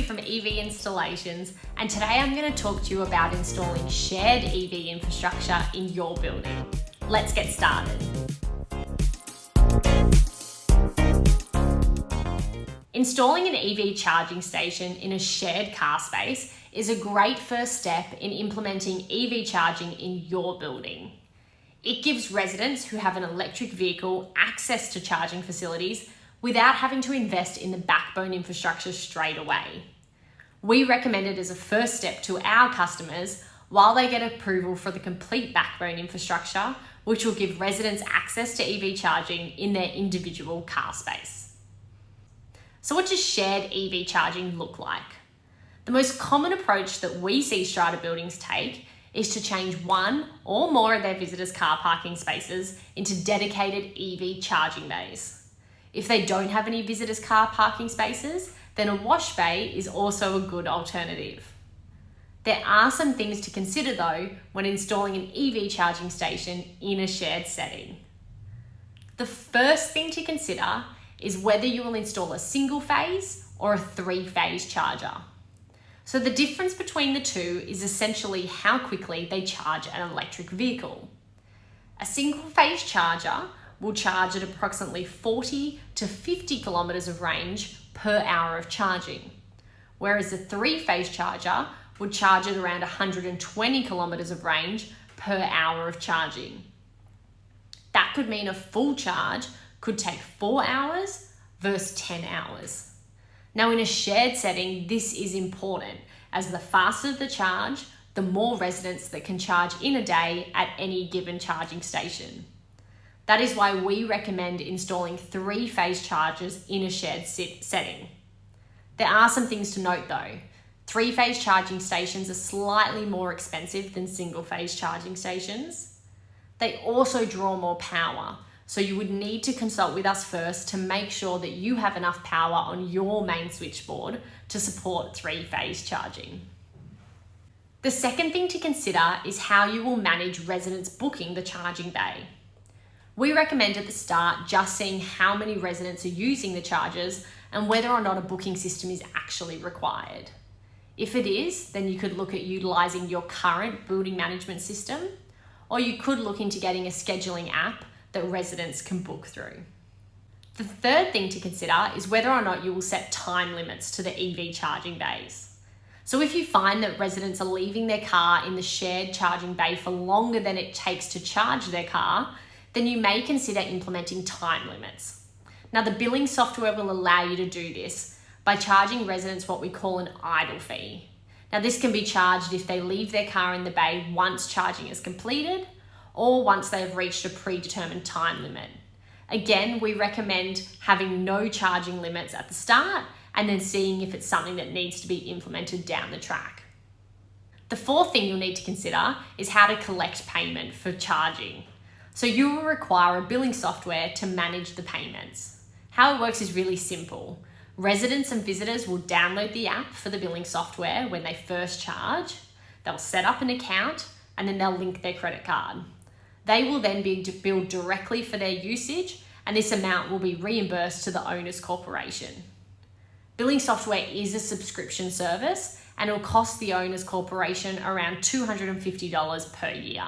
from EV Installations, and today I'm going to talk to you about installing shared EV infrastructure in your building. Let's get started. Installing an EV charging station in a shared car space is a great first step in implementing EV charging in your building. It gives residents who have an electric vehicle access to charging facilities without having to invest in the backbone infrastructure straight away. We recommend it as a first step to our customers while they get approval for the complete backbone infrastructure, which will give residents access to EV charging in their individual car space. So what does shared EV charging look like? The most common approach that we see strata buildings take is to change one or more of their visitors' car parking spaces into dedicated EV charging bays. If they don't have any visitors' car parking spaces, then a wash bay is also a good alternative. There are some things to consider though when installing an EV charging station in a shared setting. The first thing to consider is whether you will install a single phase or a 3-phase charger. So the difference between the two is essentially how quickly they charge an electric vehicle. A single phase charger will charge at approximately 40 to 50 kilometers of range per hour of charging, whereas a 3-phase charger would charge at around 120 kilometers of range per hour of charging. That could mean a full charge could take 4 hours versus 10 hours. Now in a shared setting, this is important as the faster the charge, the more residents that can charge in a day at any given charging station. That is why we recommend installing 3-phase chargers in a shared setting. There are some things to note though. 3-phase charging stations are slightly more expensive than single-phase charging stations. They also draw more power, so you would need to consult with us first to make sure that you have enough power on your main switchboard to support 3-phase charging. The second thing to consider is how you will manage residents booking the charging bay. We recommend at the start just seeing how many residents are using the chargers and whether or not a booking system is actually required. If it is, then you could look at utilising your current building management system, or you could look into getting a scheduling app that residents can book through. The third thing to consider is whether or not you will set time limits to the EV charging bays. So if you find that residents are leaving their car in the shared charging bay for longer than it takes to charge their car, then you may consider implementing time limits. Now the billing software will allow you to do this by charging residents what we call an idle fee. Now this can be charged if they leave their car in the bay once charging is completed or once they have reached a predetermined time limit. Again, we recommend having no charging limits at the start and then seeing if it's something that needs to be implemented down the track. The fourth thing you'll need to consider is how to collect payment for charging. So you will require a billing software to manage the payments. How it works is really simple. Residents and visitors will download the app for the billing software when they first charge. They'll set up an account and then they'll link their credit card. They will then be billed directly for their usage, and this amount will be reimbursed to the owner's corporation. Billing software is a subscription service and it will cost the owner's corporation around $250 per year.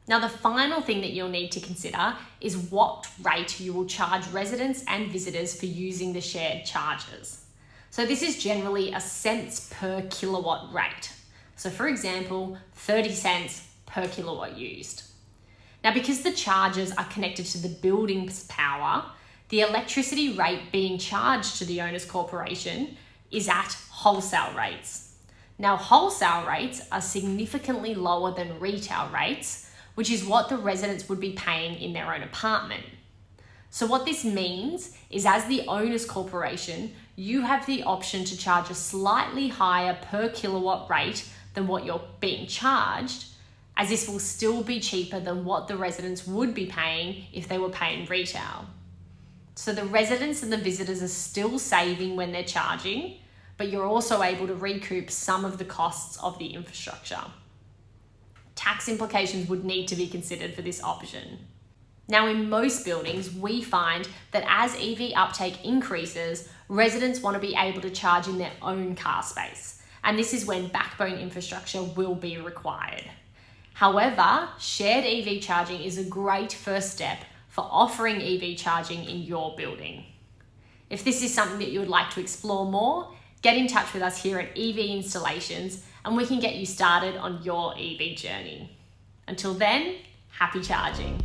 Now, the final thing that you'll need to consider is what rate you will charge residents and visitors for using the shared chargers. So this is generally a cents per kilowatt rate. So for example, 30 cents per kilowatt used. Now, because the chargers are connected to the building's power, the electricity rate being charged to the owner's corporation is at wholesale rates. Now, wholesale rates are significantly lower than retail rates, which is what the residents would be paying in their own apartment. So what this means is as the owner's corporation, you have the option to charge a slightly higher per kilowatt rate than what you're being charged, as this will still be cheaper than what the residents would be paying if they were paying retail. So the residents and the visitors are still saving when they're charging, but you're also able to recoup some of the costs of the infrastructure. Tax implications would need to be considered for this option. Now, in most buildings, we find that as EV uptake increases, residents want to be able to charge in their own car space, and this is when backbone infrastructure will be required. However, shared EV charging is a great first step for offering EV charging in your building. If this is something that you would like to explore more, get in touch with us here at EV Installations and we can get you started on your EV journey. Until then, happy charging.